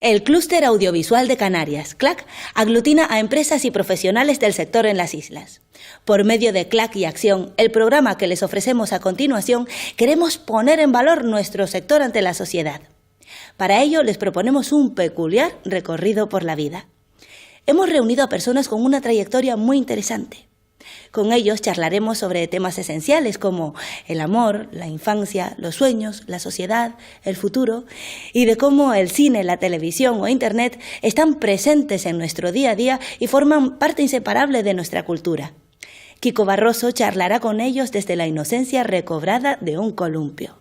El Clúster Audiovisual de Canarias, CLAC, aglutina a empresas y profesionales del sector en las islas. Por medio de CLAC y Acción, el programa que les ofrecemos a continuación, queremos poner en valor nuestro sector ante la sociedad. Para ello, les proponemos un peculiar recorrido por la vida. Hemos reunido a personas con una trayectoria muy interesante. Con ellos charlaremos sobre temas esenciales como el amor, la infancia, los sueños, la sociedad, el futuro y de cómo el cine, la televisión o Internet están presentes en nuestro día a día y forman parte inseparable de nuestra cultura. Kiko Barroso charlará con ellos desde la inocencia recobrada de un columpio.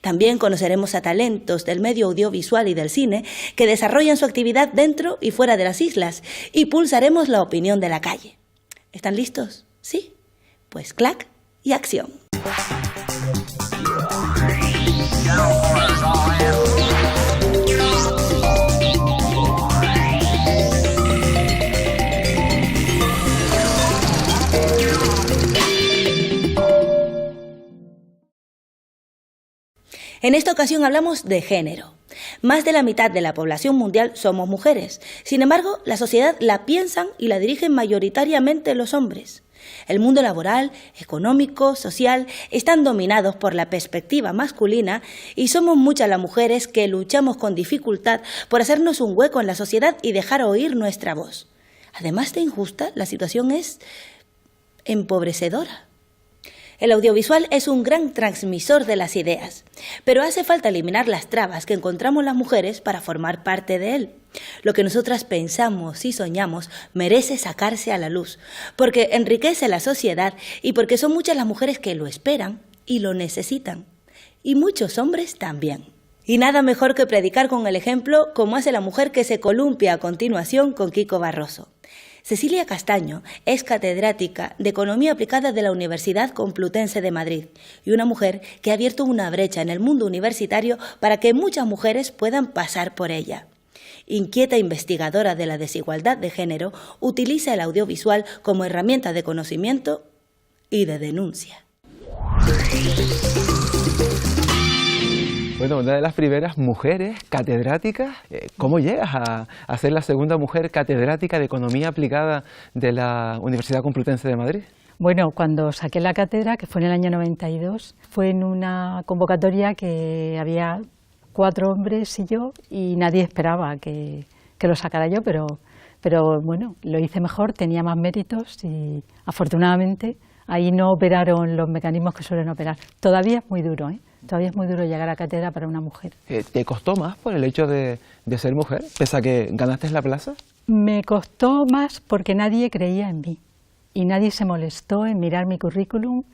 También conoceremos a talentos del medio audiovisual y del cine que desarrollan su actividad dentro y fuera de las islas y pulsaremos la opinión de la calle. ¿Están listos? ¿Sí? Pues CLAC y Acción. En esta ocasión hablamos de género. Más de la mitad de la población mundial somos mujeres. Sin embargo, la sociedad la piensan y la dirigen mayoritariamente los hombres. El mundo laboral, económico, social, están dominados por la perspectiva masculina y somos muchas las mujeres que luchamos con dificultad por hacernos un hueco en la sociedad y dejar oír nuestra voz. Además de injusta, la situación es empobrecedora. El audiovisual es un gran transmisor de las ideas, pero hace falta eliminar las trabas que encontramos las mujeres para formar parte de él. Lo que nosotras pensamos y soñamos merece sacarse a la luz, porque enriquece la sociedad y porque son muchas las mujeres que lo esperan y lo necesitan, y muchos hombres también. Y nada mejor que predicar con el ejemplo, como hace la mujer que se columpia a continuación con Kiko Barroso. Cecilia Castaño es catedrática de Economía Aplicada de la Universidad Complutense de Madrid y una mujer que ha abierto una brecha en el mundo universitario para que muchas mujeres puedan pasar por ella. Inquieta investigadora de la desigualdad de género, utiliza el audiovisual como herramienta de conocimiento y de denuncia. Bueno, una de las primeras mujeres catedráticas. ¿Cómo llegas a ser la segunda mujer catedrática de Economía Aplicada de la Universidad Complutense de Madrid? Bueno, cuando saqué la cátedra, que fue en el año 92, fue en una convocatoria que había 4 hombres y yo, y nadie esperaba que lo sacara yo, pero bueno, lo hice mejor, tenía más méritos y afortunadamente ahí no operaron los mecanismos que suelen operar. Todavía es muy duro, ¿eh? Todavía es muy duro llegar a cátedra para una mujer. ¿Te costó más por el hecho de ser mujer, pese a que ganaste la plaza? Me costó más porque nadie creía en mí y nadie se molestó en mirar mi currículum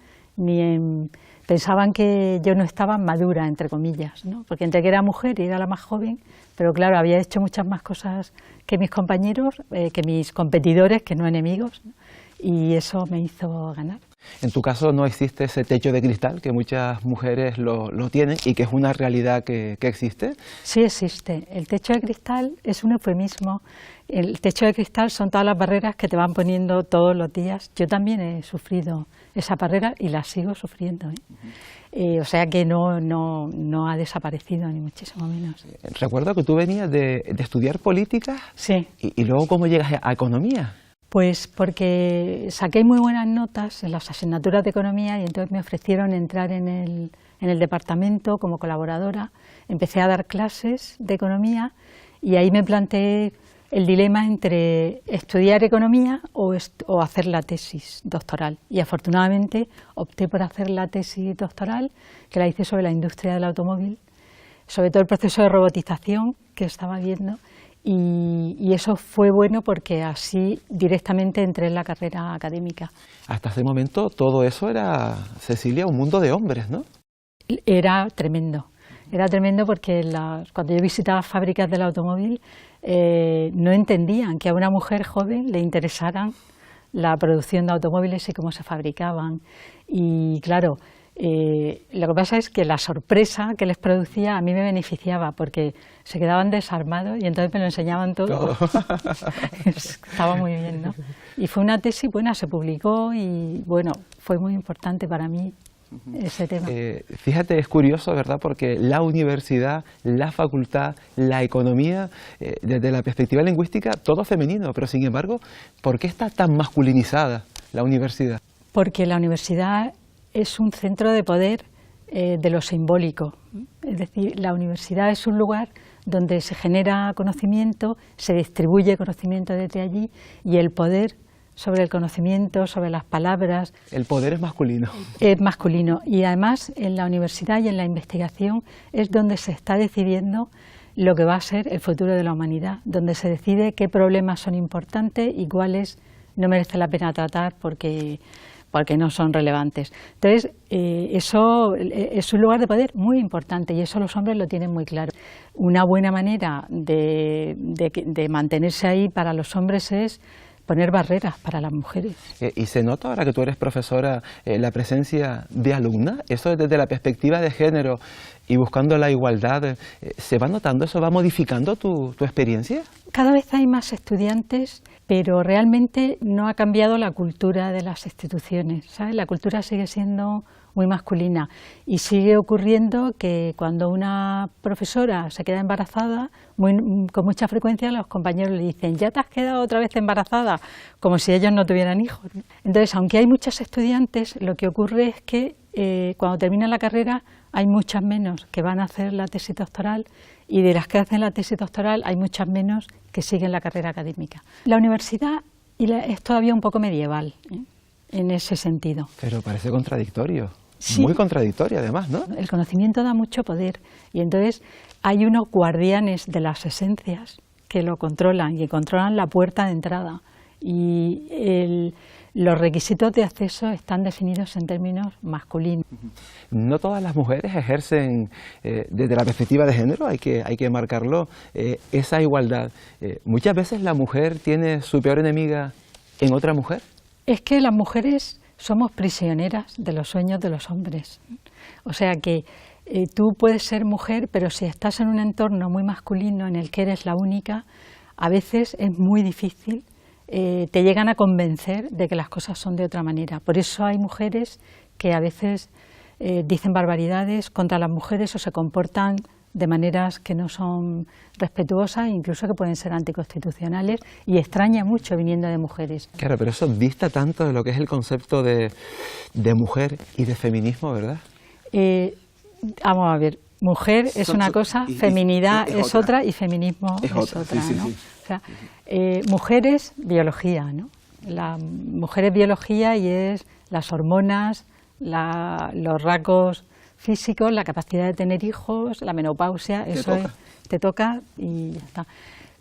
pensaban que yo no estaba madura, entre comillas, ¿no? Porque entre que era mujer y era la más joven, pero claro, había hecho muchas más cosas que mis compañeros, que mis competidores, que no enemigos, ¿no? Y eso me hizo ganar. En tu caso no existe ese techo de cristal que muchas mujeres lo tienen y que es una realidad que existe. Sí existe. El techo de cristal es un eufemismo. El techo de cristal son todas las barreras que te van poniendo todos los días. Yo también he sufrido esa barrera y la sigo sufriendo, ¿eh? O sea que no ha desaparecido ni muchísimo menos. Recuerdo que tú venías de estudiar política. Sí. Y luego ¿cómo llegas a economía? Pues porque saqué muy buenas notas en las asignaturas de economía y entonces me ofrecieron entrar en el departamento como colaboradora. Empecé a dar clases de economía y ahí me planteé el dilema entre estudiar economía o hacer la tesis doctoral. Y afortunadamente opté por hacer la tesis doctoral, que la hice sobre la industria del automóvil, sobre todo el proceso de robotización que estaba viendo. Y eso fue bueno porque así directamente entré en la carrera académica. Hasta ese momento todo eso era, Cecilia, un mundo de hombres, ¿no? Era tremendo porque cuando yo visitaba fábricas del automóvil no entendían que a una mujer joven le interesaran la producción de automóviles y cómo se fabricaban. Y claro, lo que pasa es que la sorpresa que les producía a mí me beneficiaba porque se quedaban desarmados y entonces me lo enseñaban todo. Estaba muy bien, ¿no? Y fue una tesis buena, se publicó y bueno, fue muy importante para mí ese tema. Fíjate, es curioso, ¿verdad? Porque la universidad, la facultad, la economía, desde la perspectiva lingüística, todo femenino, pero sin embargo, ¿por qué está tan masculinizada la universidad? Porque la universidad es un centro de poder de lo simbólico. Es decir, la universidad es un lugar donde se genera conocimiento, se distribuye conocimiento desde allí y el poder sobre el conocimiento, sobre las palabras. El poder es masculino. Es masculino y además en la universidad y en la investigación es donde se está decidiendo lo que va a ser el futuro de la humanidad, donde se decide qué problemas son importantes y cuáles no merece la pena tratar porque no son relevantes. Entonces, eso es un lugar de poder muy importante y eso los hombres lo tienen muy claro. Una buena manera de mantenerse ahí para los hombres es poner barreras para las mujeres. ¿Y se nota ahora que tú eres profesora la presencia de alumnas? Eso desde la perspectiva de género y buscando la igualdad, ¿se va notando eso? ¿Va modificando tu experiencia? Cada vez hay más estudiantes, pero realmente no ha cambiado la cultura de las instituciones, ¿sabes? La cultura sigue siendo muy masculina y sigue ocurriendo que cuando una profesora se queda embarazada, con mucha frecuencia los compañeros le dicen «¿Ya te has quedado otra vez embarazada?», como si ellos no tuvieran hijos. Entonces, aunque hay muchos estudiantes, lo que ocurre es que cuando terminan la carrera hay muchas menos que van a hacer la tesis doctoral y de las que hacen la tesis doctoral hay muchas menos que siguen la carrera académica. La universidad es todavía un poco medieval, en ese sentido. Pero parece contradictorio. Sí. Muy contradictorio además, ¿no? El conocimiento da mucho poder y entonces hay unos guardianes de las esencias que lo controlan y controlan la puerta de entrada y los requisitos de acceso están definidos en términos masculinos. No todas las mujeres ejercen, desde la perspectiva de género, hay que marcarlo, esa igualdad. Muchas veces la mujer tiene su peor enemiga en otra mujer. Es que las mujeres somos prisioneras de los sueños de los hombres. O sea que tú puedes ser mujer, pero si estás en un entorno muy masculino en el que eres la única, a veces es muy difícil. Te llegan a convencer de que las cosas son de otra manera. Por eso hay mujeres que a veces dicen barbaridades contra las mujeres o se comportan de maneras que no son respetuosas, incluso que pueden ser anticonstitucionales, y extraña mucho viniendo de mujeres. Claro, pero eso dista tanto de lo que es el concepto de mujer y de feminismo, ¿verdad? Vamos a ver, mujer es una cosa, feminidad es otra y feminismo es otra, sí, ¿no? sí. O sea, mujer es biología, ¿no? La mujer es biología y es las hormonas, los rasgos físicos, la capacidad de tener hijos, la menopausia, eso te toca y ya está.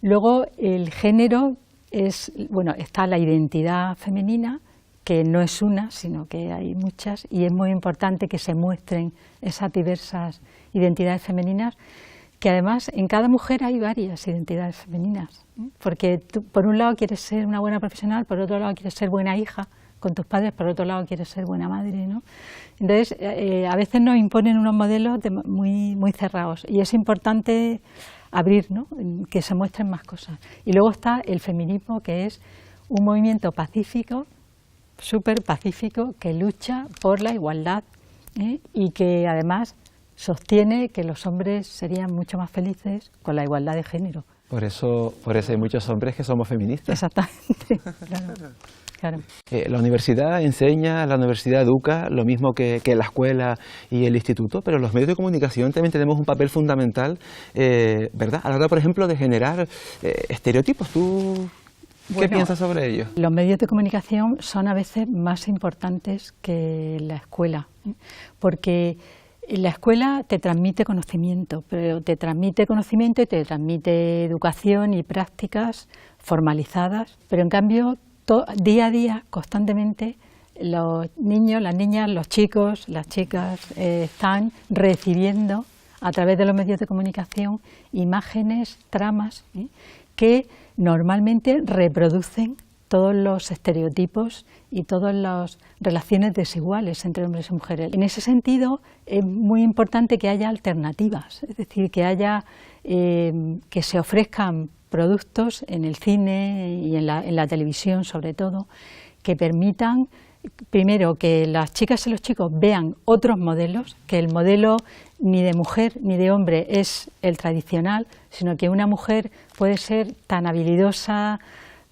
Luego el género es, bueno, está la identidad femenina, que no es una, sino que hay muchas, y es muy importante que se muestren esas diversas identidades femeninas, que además en cada mujer hay varias identidades femeninas, ¿eh? Porque tú, por un lado quieres ser una buena profesional, por otro lado quieres ser buena hija con tus padres, por otro lado quieres ser buena madre, ¿no? Entonces, a veces nos imponen unos modelos muy cerrados y es importante abrir, ¿no? Que se muestren más cosas. Y luego está el feminismo, que es un movimiento pacífico, súper pacífico, que lucha por la igualdad, ¿eh? Y que además sostiene que los hombres serían mucho más felices con la igualdad de género. Por eso hay muchos hombres que somos feministas. Exactamente, claro. La universidad enseña, la universidad educa, lo mismo que la escuela y el instituto, pero los medios de comunicación también tenemos un papel fundamental, ¿verdad? A la hora, por ejemplo, de generar estereotipos. ¿Tú qué piensas sobre ello? Los medios de comunicación son a veces más importantes que la escuela, ¿eh? Porque la escuela te transmite conocimiento, pero te transmite conocimiento y te transmite educación y prácticas formalizadas, pero en cambio día a día, constantemente, los niños, las niñas, los chicos, las chicas están recibiendo a través de los medios de comunicación imágenes, tramas, que normalmente reproducen todos los estereotipos y todas las relaciones desiguales entre hombres y mujeres. En ese sentido, es muy importante que haya alternativas, es decir, que se ofrezcan productos en el cine y en la televisión, sobre todo, que permitan primero, que las chicas y los chicos vean otros modelos, que el modelo ni de mujer ni de hombre es el tradicional, sino que una mujer puede ser tan habilidosa,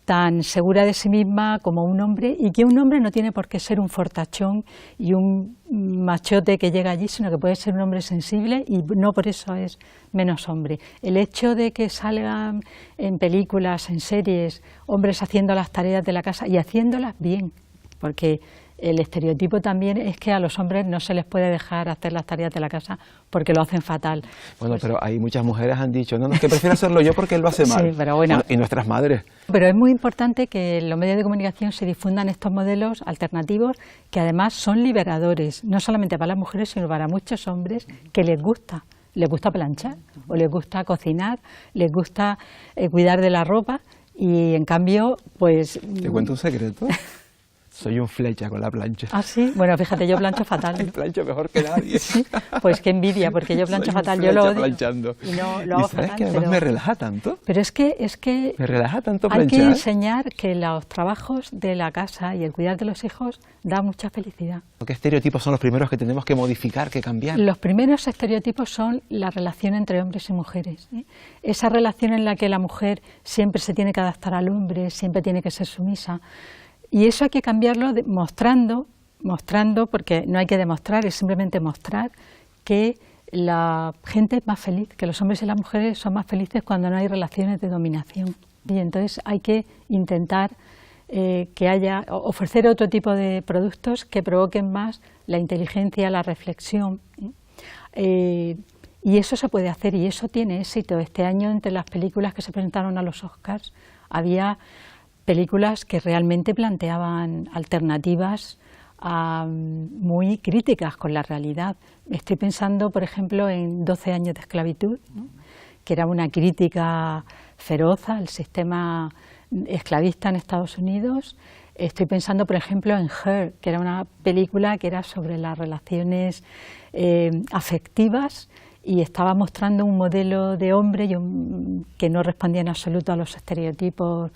tan segura de sí misma como un hombre, y que un hombre no tiene por qué ser un fortachón y un machote que llega allí, sino que puede ser un hombre sensible y no por eso es menos hombre. El hecho de que salgan en películas, en series, hombres haciendo las tareas de la casa y haciéndolas bien, porque el estereotipo también es que a los hombres no se les puede dejar hacer las tareas de la casa porque lo hacen fatal. Bueno, pero hay muchas mujeres han dicho, no, que prefiero hacerlo yo porque él lo hace mal. Sí, pero bueno. Y nuestras madres. Pero es muy importante que en los medios de comunicación se difundan estos modelos alternativos que además son liberadores, no solamente para las mujeres, sino para muchos hombres que les gusta planchar, o les gusta cocinar, les gusta cuidar de la ropa, y en cambio, pues... ¿Te cuento un secreto? Soy un flecha con la plancha. ¿Ah, sí? Bueno, fíjate, yo plancho fatal. Plancho mejor que nadie. Sí, pues qué envidia, porque yo plancho fatal, yo lo odio. Planchando. Y no lo hago ¿sabes fatal, que además me relaja tanto? Pero es que me relaja tanto hay planchar. que enseñar que los trabajos de la casa y el cuidar de los hijos da mucha felicidad. ¿Qué estereotipos son los primeros que tenemos que modificar, que cambiar? Los primeros estereotipos son la relación entre hombres y mujeres, ¿eh? Esa relación en la que la mujer siempre se tiene que adaptar al hombre, siempre tiene que ser sumisa. Y eso hay que cambiarlo mostrando, porque no hay que demostrar, es simplemente mostrar que la gente es más feliz, que los hombres y las mujeres son más felices cuando no hay relaciones de dominación. Y entonces hay que intentar ofrecer otro tipo de productos que provoquen más la inteligencia, la reflexión. Y eso se puede hacer y eso tiene éxito. Este año, entre las películas que se presentaron a los Oscars, había películas que realmente planteaban alternativas muy críticas con la realidad. Estoy pensando, por ejemplo, en 12 años de esclavitud, ¿no? Que era una crítica feroz al sistema esclavista en Estados Unidos. Estoy pensando, por ejemplo, en Her, que era una película que era sobre las relaciones afectivas y estaba mostrando un modelo de hombre que no respondía en absoluto a los estereotipos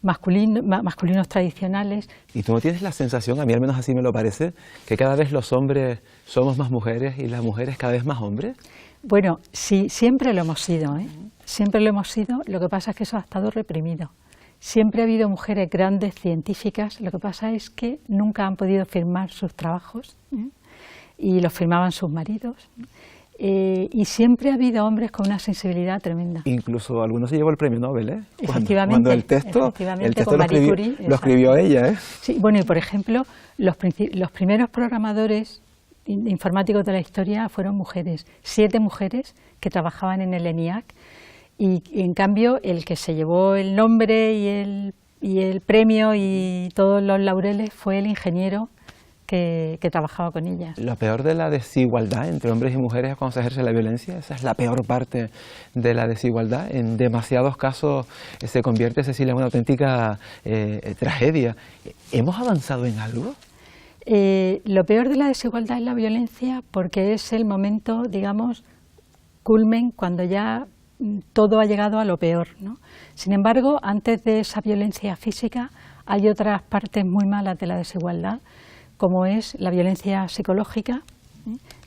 masculinos tradicionales. ¿Y tú no tienes la sensación, a mí al menos así me lo parece, que cada vez los hombres somos más mujeres y las mujeres cada vez más hombres? Bueno, sí, siempre lo hemos sido, ¿eh? Siempre lo hemos sido, lo que pasa es que eso ha estado reprimido. Siempre ha habido mujeres grandes científicas, lo que pasa es que nunca han podido firmar sus trabajos, ¿eh? Y los firmaban sus maridos. Y siempre ha habido hombres con una sensibilidad tremenda. Incluso algunos se llevó el premio Nobel, ¿eh? Efectivamente, cuando el texto con Marie Curie, lo escribió ella, ¿eh? Sí, bueno, y por ejemplo, los primeros programadores informáticos de la historia fueron mujeres, 7 mujeres que trabajaban en el ENIAC, y en cambio el que se llevó el nombre y el premio y todos los laureles fue el ingeniero que trabajaba con ellas. Lo peor de la desigualdad entre hombres y mujeres es cuando se ejerce la violencia. Esa es la peor parte de la desigualdad. En demasiados casos se convierte, Cecilia, en una auténtica tragedia. ¿Hemos avanzado en algo? Lo peor de la desigualdad es la violencia, porque es el momento, digamos, culmen, cuando ya todo ha llegado a lo peor, ¿no? Sin embargo, antes de esa violencia física hay otras partes muy malas de la desigualdad, como es la violencia psicológica,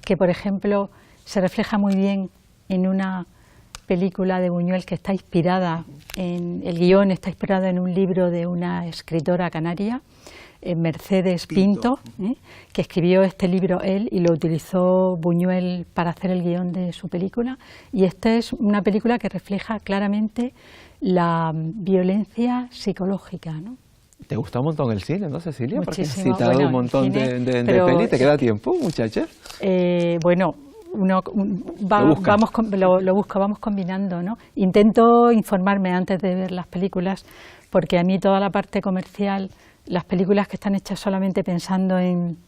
que por ejemplo se refleja muy bien en una película de Buñuel que está inspirada el guión está inspirado en un libro de una escritora canaria, Mercedes Pinto, que escribió este libro él y lo utilizó Buñuel para hacer el guión de su película, y esta es una película que refleja claramente la violencia psicológica, ¿no? ¿Te gusta un montón el cine, no, Cecilia? Porque has Muchísimo. citado Bueno, un montón cine, de pero pelis. ¿Te queda tiempo, muchacha? Bueno, lo busco, vamos combinando, ¿no? Intento informarme antes de ver las películas, porque a mí toda la parte comercial, las películas que están hechas solamente pensando en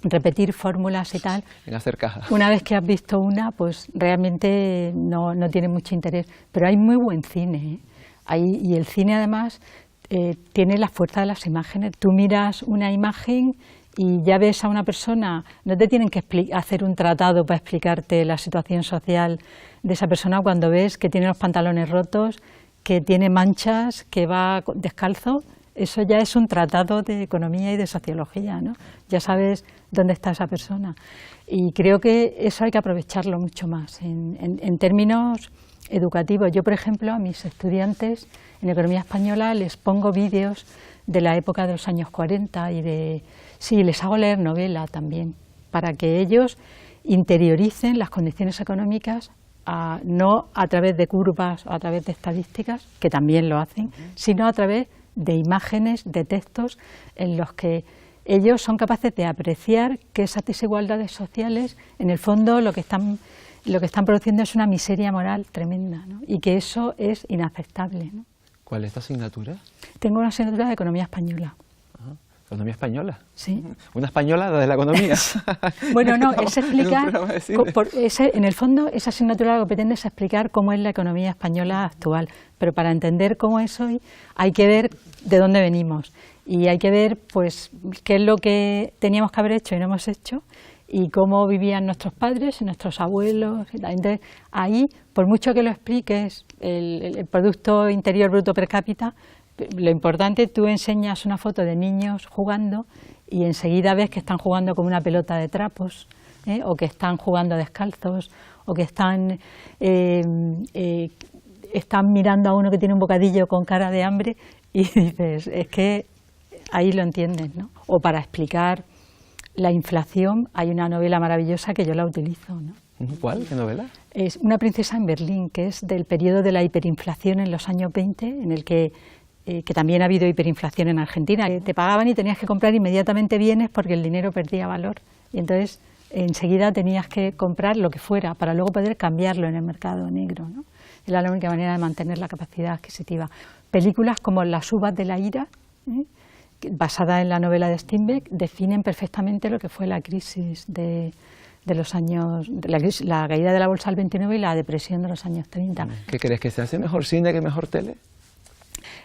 repetir fórmulas y tal, En hacer caja. una vez que has visto una, pues realmente no tiene mucho interés. Pero hay muy buen cine, ¿eh? Y el cine además tiene la fuerza de las imágenes. Tú miras una imagen y ya ves a una persona, no te tienen que hacer un tratado para explicarte la situación social de esa persona cuando ves que tiene los pantalones rotos, que tiene manchas, que va descalzo. eso ya es un tratado de economía y de sociología, ¿no? Ya sabes dónde está esa persona. Y creo que eso hay que aprovecharlo mucho más en términos educativos. Yo, por ejemplo, a mis estudiantes en economía española les pongo vídeos de la época de los años 40 sí, les hago leer novela también, para que ellos interioricen las condiciones económicas, no a través de curvas o a través de estadísticas, que también lo hacen, sino a través de imágenes, de textos en los que ellos son capaces de apreciar que esas desigualdades sociales, en el fondo, lo que están produciendo es una miseria moral tremenda, ¿no? Y que eso es inaceptable, ¿no? ¿Cuál es tu asignatura? Tengo una asignatura de economía española. Ajá. ¿Economía española? Sí. ¿Una española de la economía? Bueno, no, es explicar, en el fondo esa asignatura lo que pretende es explicar cómo es la economía española actual, pero para entender cómo es hoy hay que ver de dónde venimos y hay que ver pues qué es lo que teníamos que haber hecho y no hemos hecho y cómo vivían nuestros padres y nuestros abuelos. Entonces, ahí, por mucho que lo expliques, el Producto Interior Bruto per cápita, lo importante, tú enseñas una foto de niños jugando y enseguida ves que están jugando con una pelota de trapos, o que están jugando descalzos, o que están mirando a uno que tiene un bocadillo con cara de hambre y dices, es que ahí lo entiendes, ¿no? O para explicar la inflación hay una novela maravillosa que yo la utilizo, ¿no? ¿Cuál? ¿Qué novela? Es Una princesa en Berlín, que es del periodo de la hiperinflación en los años 20, en el que también ha habido hiperinflación en Argentina. Te pagaban y tenías que comprar inmediatamente bienes porque el dinero perdía valor. Y entonces enseguida tenías que comprar lo que fuera para luego poder cambiarlo en el mercado negro, ¿no? Era la única manera de mantener la capacidad adquisitiva. Películas como Las uvas de la ira, basada en la novela de Steinbeck, definen perfectamente lo que fue la crisis de los años, la caída de la bolsa del 29 y la depresión de los años 30. ¿Qué crees? ¿Que se hace mejor cine que mejor tele?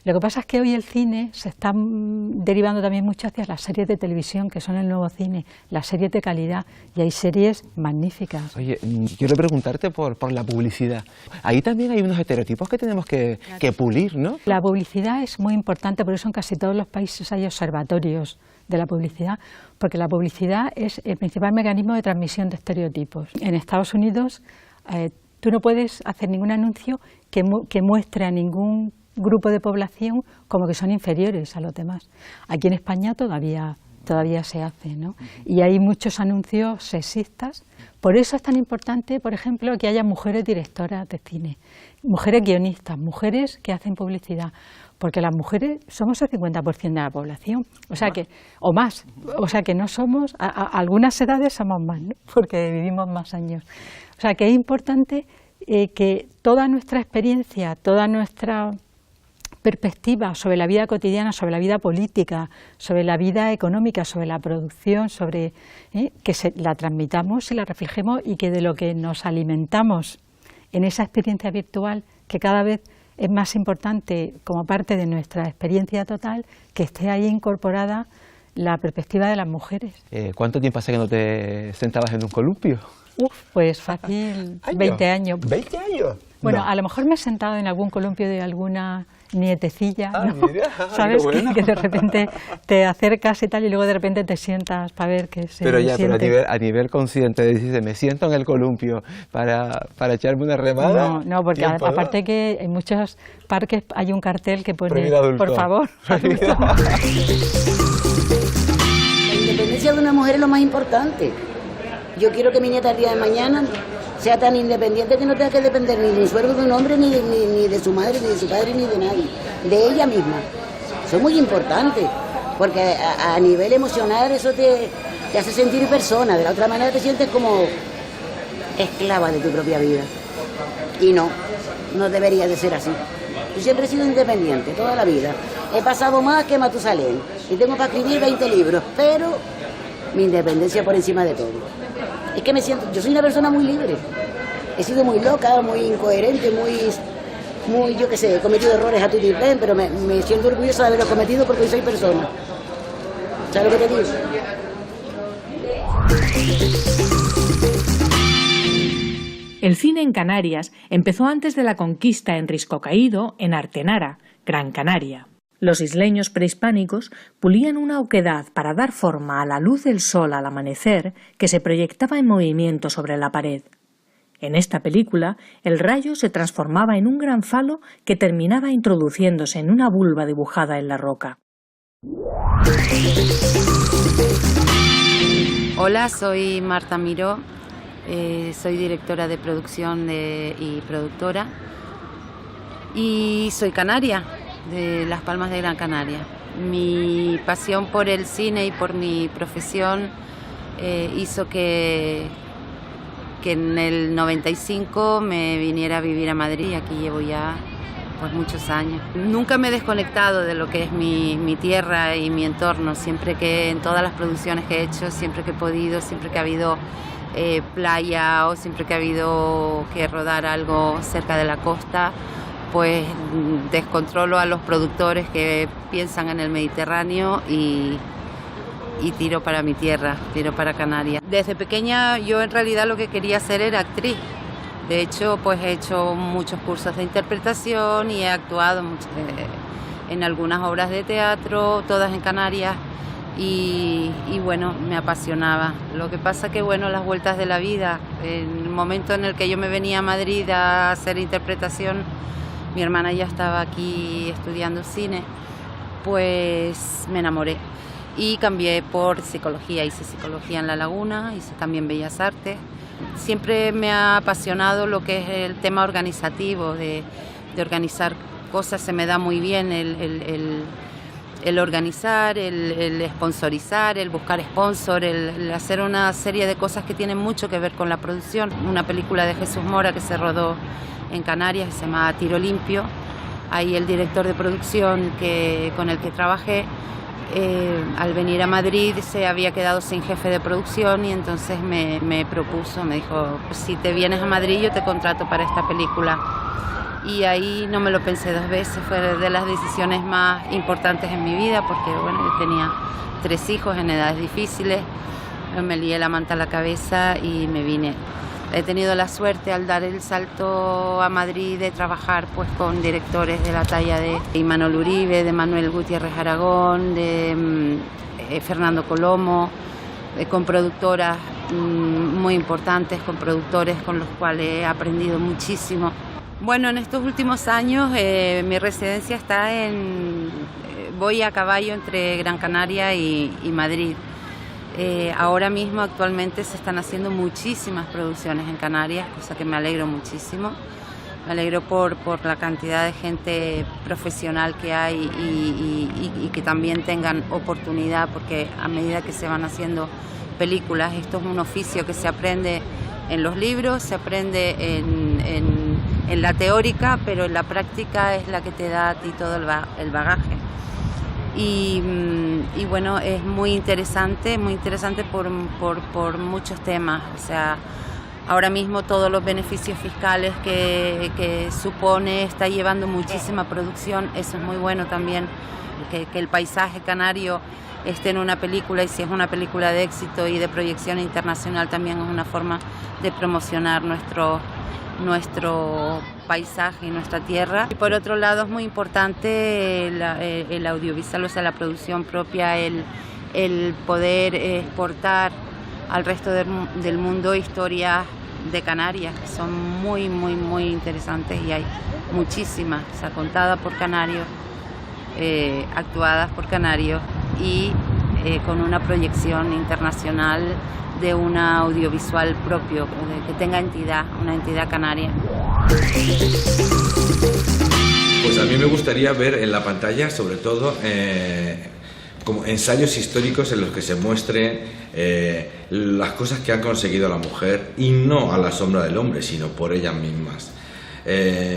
Lo que pasa es que hoy el cine se está derivando también mucho hacia las series de televisión, que son el nuevo cine, las series de calidad, y hay series magníficas. Oye, quiero preguntarte por la publicidad. Ahí también hay unos estereotipos que tenemos que pulir, ¿no? La publicidad es muy importante, por eso en casi todos los países hay observatorios de la publicidad, porque la publicidad es el principal mecanismo de transmisión de estereotipos. En Estados Unidos tú no puedes hacer ningún anuncio que muestre a ningún grupo de población como que son inferiores a los demás. Aquí en España todavía se hace, ¿no? Y hay muchos anuncios sexistas. Por eso es tan importante, por ejemplo, que haya mujeres directoras de cine, mujeres guionistas, mujeres que hacen publicidad, porque las mujeres somos el 50% de la población, o más, no somos, a algunas edades somos más, ¿no? Porque vivimos más años. O sea que es importante que toda nuestra experiencia, toda nuestra perspectiva sobre la vida cotidiana, sobre la vida política, sobre la vida económica, sobre la producción, la transmitamos y la reflejemos y que de lo que nos alimentamos en esa experiencia virtual, que cada vez es más importante como parte de nuestra experiencia total, que esté ahí incorporada la perspectiva de las mujeres. ¿Cuánto tiempo hace que no te sentabas en un columpio? Pues fácil, 20 años. ¿20 años? Bueno, no. A lo mejor me he sentado en algún columpio de alguna nietecilla, ¿no? Mira, ¿sabes? Bueno. Que de repente te acercas y tal, y luego de repente te sientas para ver qué se siente. Pero a nivel consciente, dices, me siento en el columpio para echarme una remada. No, porque aparte que en muchos parques hay un cartel que pone, por favor. La independencia de una mujer es lo más importante. Yo quiero que mi nieta el día de mañana sea tan independiente que no tenga que depender ni del sueldo de un hombre, ni de su madre, ni de su padre, ni de nadie, de ella misma. Eso es muy importante, porque a nivel emocional eso te hace sentir persona, de la otra manera te sientes como esclava de tu propia vida. Y no debería de ser así. Yo siempre he sido independiente, toda la vida. He pasado más que Matusalén, y tengo para escribir 20 libros, pero mi independencia por encima de todo. Es que yo soy una persona muy libre. He sido muy loca, muy incoherente, muy yo qué sé, he cometido errores a tutiplén, pero me siento orgullosa de haberlos cometido porque hoy soy persona. ¿Sabes lo que te digo? El cine en Canarias empezó antes de la conquista en Risco Caído, en Artenara, Gran Canaria. Los isleños prehispánicos pulían una oquedad para dar forma a la luz del sol al amanecer que se proyectaba en movimiento sobre la pared. En esta película, el rayo se transformaba en un gran falo que terminaba introduciéndose en una vulva dibujada en la roca. Hola, soy Marta Miró, soy directora de producción y productora y soy canaria, de Las Palmas de Gran Canaria. Mi pasión por el cine y por mi profesión hizo que en el 95 me viniera a vivir a Madrid. Aquí llevo ya pues muchos años. Nunca me he desconectado de lo que es mi tierra y mi entorno. Siempre que en todas las producciones que he hecho, siempre que he podido, siempre que ha habido playa o siempre que ha habido que rodar algo cerca de la costa, pues descontrolo a los productores que piensan en el Mediterráneo y tiro para mi tierra, tiro para Canarias. Desde pequeña yo en realidad lo que quería hacer era actriz. De hecho, pues he hecho muchos cursos de interpretación y he actuado en algunas obras de teatro, todas en Canarias, y bueno, me apasionaba. Lo que pasa que, bueno, las vueltas de la vida, en el momento en el que yo me venía a Madrid a hacer interpretación, mi hermana ya estaba aquí estudiando cine, pues me enamoré y cambié por psicología. Hice psicología en La Laguna, hice también Bellas Artes. Siempre me ha apasionado lo que es el tema organizativo, de organizar cosas. Se me da muy bien el organizar, el sponsorizar, el buscar sponsor, el hacer una serie de cosas que tienen mucho que ver con la producción. Una película de Jesús Mora que se rodó en Canarias, que se llama Tiro Limpio. Ahí el director de producción con el que trabajé, al venir a Madrid se había quedado sin jefe de producción y entonces me propuso, me dijo, si te vienes a Madrid yo te contrato para esta película. Y ahí no me lo pensé dos veces, fue de las decisiones más importantes en mi vida porque bueno, yo tenía 3 hijos en edades difíciles, me lié la manta a la cabeza y me vine. He tenido la suerte al dar el salto a Madrid de trabajar pues con directores de la talla de Imanol Uribe, de Manuel Gutiérrez Aragón, de Fernando Colomo, con productoras muy importantes, con productores con los cuales he aprendido muchísimo. Bueno, en estos últimos años mi residencia está voy a caballo entre Gran Canaria y Madrid. Ahora mismo, actualmente, se están haciendo muchísimas producciones en Canarias, cosa que me alegro muchísimo. Me alegro por la cantidad de gente profesional que hay y que también tengan oportunidad, porque a medida que se van haciendo películas, esto es un oficio que se aprende en los libros, se aprende en la teórica, pero en la práctica es la que te da a ti todo el bagaje. Y bueno, es muy interesante por muchos temas. O sea, ahora mismo todos los beneficios fiscales que supone, está llevando muchísima producción. Eso es muy bueno también, que el paisaje canario esté en una película, y si es una película de éxito y de proyección internacional, también es una forma de promocionar nuestro paisaje y nuestra tierra. Y por otro lado es muy importante el audiovisual, o sea, la producción propia, el poder exportar al resto del mundo historias de Canarias, que son muy, muy, muy interesantes, y hay muchísimas, o sea, contadas por canarios, actuadas por canarios y con una proyección internacional de un audiovisual propio, que tenga una entidad canaria. Pues a mí me gustaría ver en la pantalla, sobre todo, como ensayos históricos en los que se muestren las cosas que ha conseguido la mujer, y no a la sombra del hombre, sino por ellas mismas.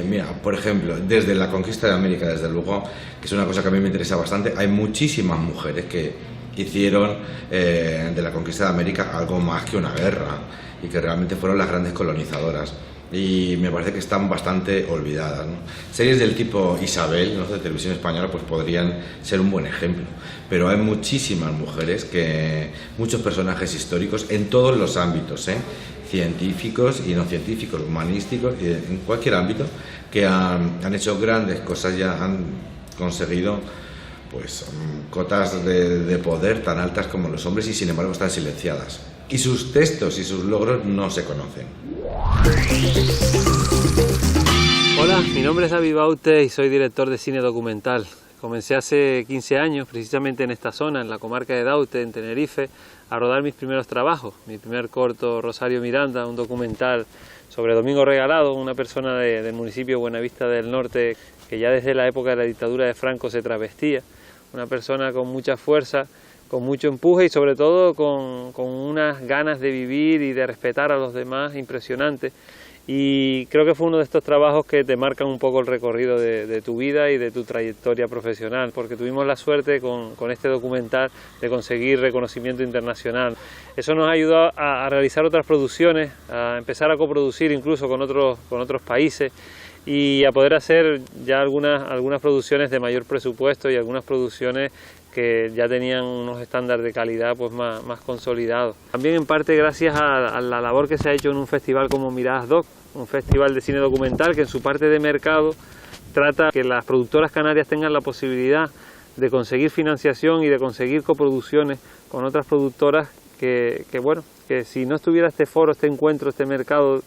Mira, por ejemplo, desde la conquista de América, desde luego, que es una cosa que a mí me interesa bastante, hay muchísimas mujeres que hicieron de la conquista de América algo más que una guerra, y que realmente fueron las grandes colonizadoras, y me parece que están bastante olvidadas, ¿no? Series del tipo Isabel, ¿no?, de Televisión Española, pues podrían ser un buen ejemplo, pero hay muchísimas mujeres, muchos personajes históricos en todos los ámbitos, científicos y no científicos, humanísticos, y en cualquier ámbito, que han hecho grandes cosas, ya han conseguido pues cotas de poder tan altas como los hombres y sin embargo están silenciadas. Y sus textos y sus logros no se conocen. Hola, mi nombre es David Baute y soy director de cine documental. Comencé hace 15 años, precisamente en esta zona, en la comarca de Daute, en Tenerife, a rodar mis primeros trabajos. Mi primer corto, Rosario Miranda, un documental sobre Domingo Regalado, una persona del municipio de Buenavista del Norte, que ya desde la época de la dictadura de Franco se travestía. Una persona con mucha fuerza, con mucho empuje y sobre todo con unas ganas de vivir y de respetar a los demás impresionantes. Y creo que fue uno de estos trabajos que te marcan un poco el recorrido de tu vida y de tu trayectoria profesional, porque tuvimos la suerte con este documental de conseguir reconocimiento internacional. Eso nos ha ayudado a realizar otras producciones, a empezar a coproducir incluso con otros países y a poder hacer ya algunas producciones de mayor presupuesto y algunas producciones que ya tenían unos estándares de calidad pues más consolidados. También en parte gracias a la labor que se ha hecho en un festival como Miradas Doc, un festival de cine documental que en su parte de mercado trata que las productoras canarias tengan la posibilidad de conseguir financiación y de conseguir coproducciones con otras productoras que si no estuviera este foro, este encuentro, este mercado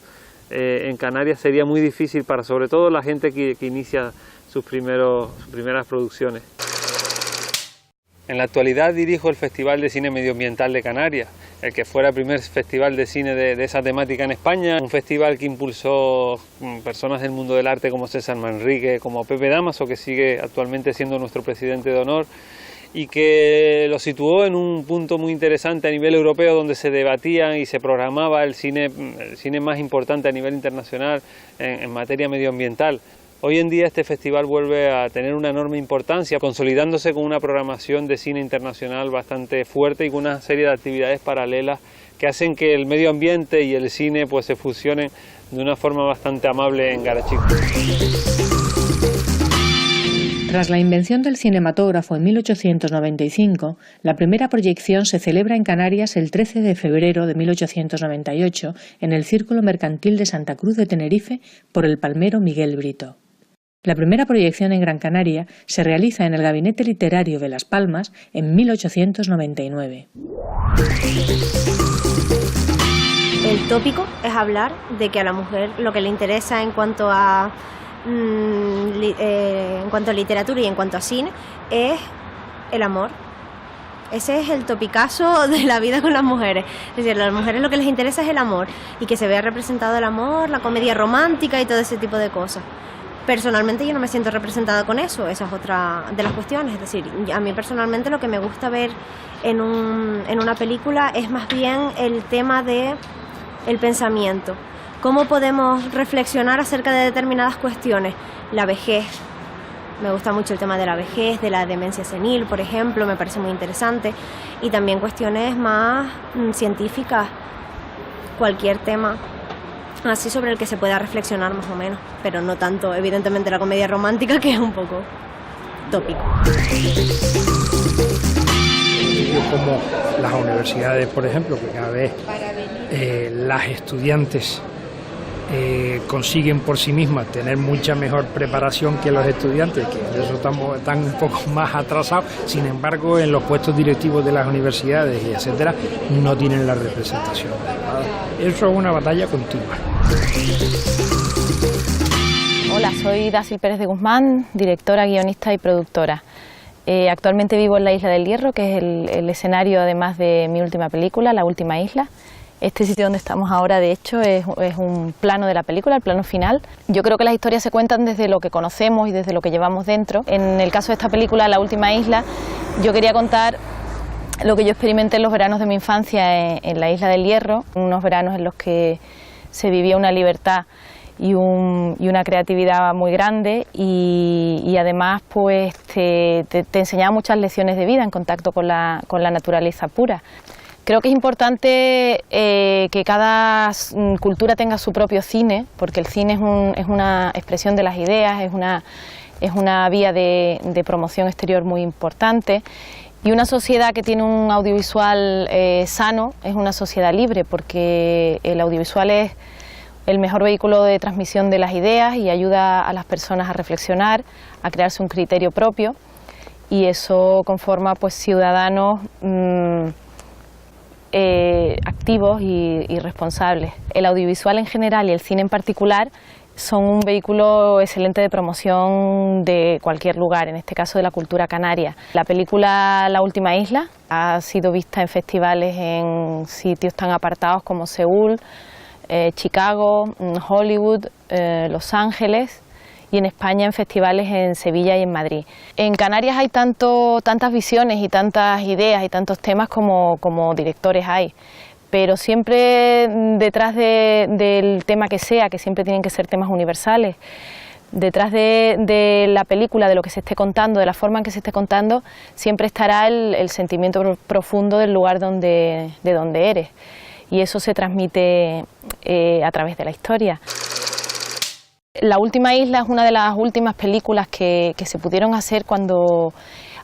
en Canarias sería muy difícil para sobre todo la gente que inicia sus primeras producciones. En la actualidad dirijo el Festival de Cine Medioambiental de Canarias, el que fuera el primer festival de cine de esa temática en España, un festival que impulsó personas del mundo del arte como César Manrique, como Pepe Damaso, que sigue actualmente siendo nuestro presidente de honor, y que lo situó en un punto muy interesante a nivel europeo donde se debatía y se programaba el cine más importante a nivel internacional en materia medioambiental. Hoy en día este festival vuelve a tener una enorme importancia, consolidándose con una programación de cine internacional bastante fuerte y con una serie de actividades paralelas que hacen que el medio ambiente y el cine pues se fusionen de una forma bastante amable en Garachico. Tras la invención del cinematógrafo en 1895, la primera proyección se celebra en Canarias el 13 de febrero de 1898 en el Círculo Mercantil de Santa Cruz de Tenerife por el palmero Miguel Brito. La primera proyección en Gran Canaria se realiza en el Gabinete Literario de Las Palmas en 1899. El tópico es hablar de que a la mujer lo que le interesa en cuanto a literatura y en cuanto a cine es el amor. Ese es el topicazo de la vida con las mujeres. Es decir, a las mujeres lo que les interesa es el amor y que se vea representado el amor, la comedia romántica y todo ese tipo de cosas. Personalmente yo no me siento representada con eso, esa es otra de las cuestiones. Es decir, a mí personalmente lo que me gusta ver en una película es más bien el tema de el pensamiento. ¿Cómo podemos reflexionar acerca de determinadas cuestiones? La vejez. Me gusta mucho el tema de la vejez, de la demencia senil, por ejemplo, me parece muy interesante. Y también cuestiones más científicas, cualquier tema así sobre el que se pueda reflexionar más o menos, pero no tanto, evidentemente, la comedia romántica, que es un poco tópico. Como las universidades, por ejemplo, que cada vez las estudiantes consiguen por sí mismas tener mucha mejor preparación que los estudiantes, que en eso están un poco más atrasados. Sin embargo, en los puestos directivos de las universidades y etcétera no tienen la representación. Eso es una batalla continua. Hola, soy Dácil Pérez de Guzmán, directora, guionista y productora. Actualmente vivo en la Isla del Hierro, que es el escenario además de mi última película, La Última Isla. Este sitio donde estamos ahora, de hecho, es un plano de la película, el plano final. Yo creo que las historias se cuentan desde lo que conocemos y desde lo que llevamos dentro. En el caso de esta película, La Última Isla, yo quería contar lo que yo experimenté en los veranos de mi infancia en la Isla del Hierro, unos veranos en los que se vivía una libertad y una creatividad muy grande y además pues te enseñaba muchas lecciones de vida en contacto con la naturaleza pura. Creo que es importante que cada cultura tenga su propio cine, porque el cine es una expresión de las ideas, es una vía de promoción exterior muy importante. Y una sociedad que tiene un audiovisual sano es una sociedad libre, porque el audiovisual es el mejor vehículo de transmisión de las ideas y ayuda a las personas a reflexionar, a crearse un criterio propio. y eso conforma pues ciudadanos activos y responsables. El audiovisual en general y el cine en particular son un vehículo excelente de promoción de cualquier lugar, en este caso de la cultura canaria. La película La última isla ha sido vista en festivales en sitios tan apartados como Seúl, Chicago, Hollywood, Los Ángeles, y en España en festivales en Sevilla y en Madrid. En Canarias hay tantas visiones y tantas ideas y tantos temas como directores hay, pero siempre detrás del tema que sea, que siempre tienen que ser temas universales, detrás de la película, de lo que se esté contando, de la forma en que se esté contando, siempre estará el sentimiento profundo del lugar de donde eres, y eso se transmite a través de la historia. La última isla es una de las últimas películas que se pudieron hacer cuando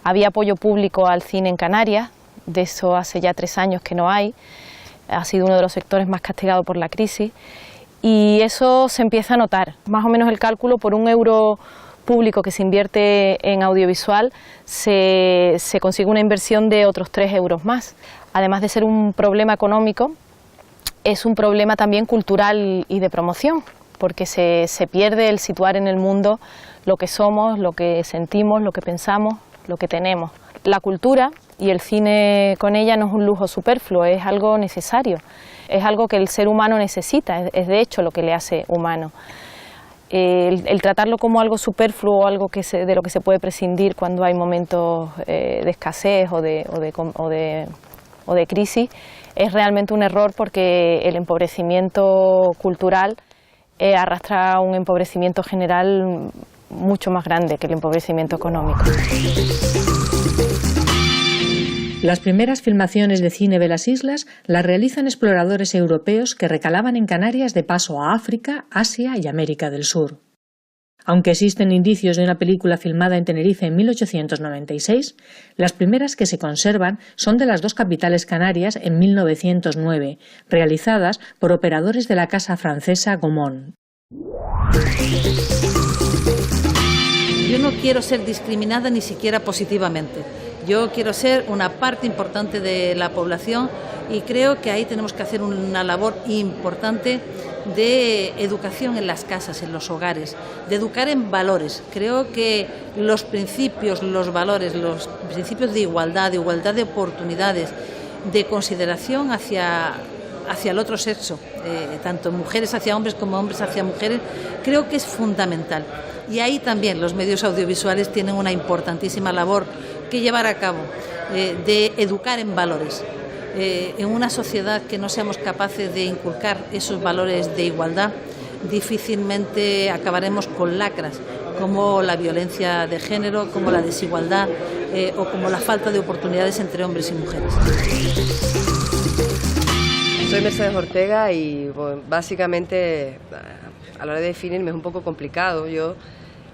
había apoyo público al cine en Canarias. De eso hace ya 3 años que no hay. Ha sido uno de los sectores más castigados por la crisis y eso se empieza a notar. Más o menos el cálculo, por €1 público que se invierte en audiovisual se consigue una inversión de otros €3 más. Además de ser un problema económico, es un problema también cultural y de promoción, porque se pierde el situar en el mundo lo que somos, lo que sentimos, lo que pensamos, lo que tenemos. La cultura y el cine con ella no es un lujo superfluo, es algo necesario, es algo que el ser humano necesita, es de hecho lo que le hace humano. El tratarlo como algo superfluo o algo de lo que se puede prescindir cuando hay momentos de escasez o de crisis es realmente un error, porque el empobrecimiento cultural arrastra un empobrecimiento general mucho más grande que el empobrecimiento económico. Las primeras filmaciones de cine de las islas las realizan exploradores europeos que recalaban en Canarias de paso a África, Asia y América del Sur. Aunque existen indicios de una película filmada en Tenerife en 1896, las primeras que se conservan son de las 2 capitales canarias en 1909, realizadas por operadores de la casa francesa Gaumont. Yo no quiero ser discriminada ni siquiera positivamente. Yo quiero ser una parte importante de la población y creo que ahí tenemos que hacer una labor importante de educación en las casas, en los hogares, de educar en valores. Creo que los principios, los valores, los principios de igualdad de oportunidades, de consideración hacia el otro sexo, tanto mujeres hacia hombres como hombres hacia mujeres, creo que es fundamental. Y ahí también los medios audiovisuales tienen una importantísima labor que llevar a cabo, de educar en valores. En una sociedad que no seamos capaces de inculcar esos valores de igualdad, difícilmente acabaremos con lacras como la violencia de género, como la desigualdad o como la falta de oportunidades entre hombres y mujeres. Soy Mercedes Ortega y bueno, básicamente a la hora de definirme es un poco complicado. Yo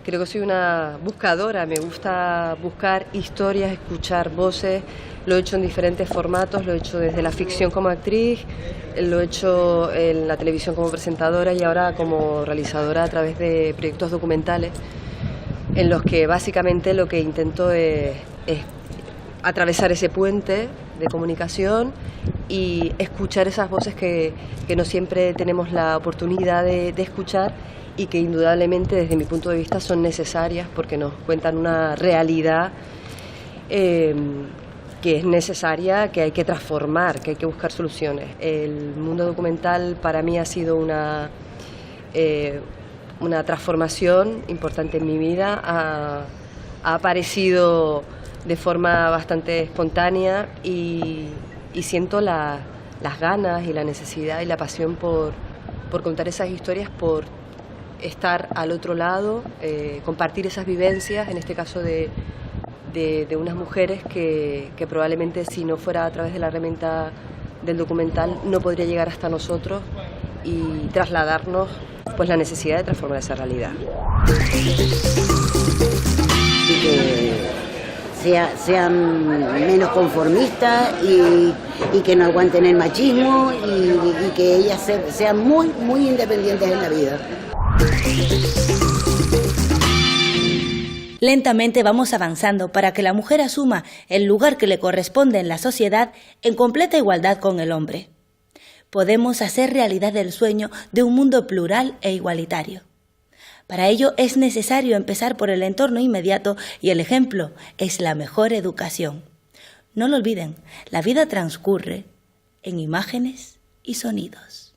creo que soy una buscadora, me gusta buscar historias, escuchar voces. Lo he hecho en diferentes formatos, lo he hecho desde la ficción como actriz, lo he hecho en la televisión como presentadora y ahora como realizadora a través de proyectos documentales, en los que básicamente lo que intento es atravesar ese puente de comunicación y escuchar esas voces que no siempre tenemos la oportunidad de escuchar y que indudablemente desde mi punto de vista son necesarias porque nos cuentan una realidad que es necesaria, que hay que transformar, que hay que buscar soluciones. El mundo documental para mí ha sido una transformación importante en mi vida, ha aparecido de forma bastante espontánea y siento las ganas y la necesidad y la pasión por contar esas historias, por estar al otro lado, compartir esas vivencias, en este caso de unas mujeres que probablemente si no fuera a través de la herramienta del documental no podría llegar hasta nosotros y trasladarnos pues la necesidad de transformar esa realidad. Sean menos conformistas y que no aguanten el machismo y que ellas sean muy, muy independientes en la vida. Lentamente vamos avanzando para que la mujer asuma el lugar que le corresponde en la sociedad en completa igualdad con el hombre. Podemos hacer realidad el sueño de un mundo plural e igualitario. Para ello es necesario empezar por el entorno inmediato y el ejemplo es la mejor educación. No lo olviden, la vida transcurre en imágenes y sonidos.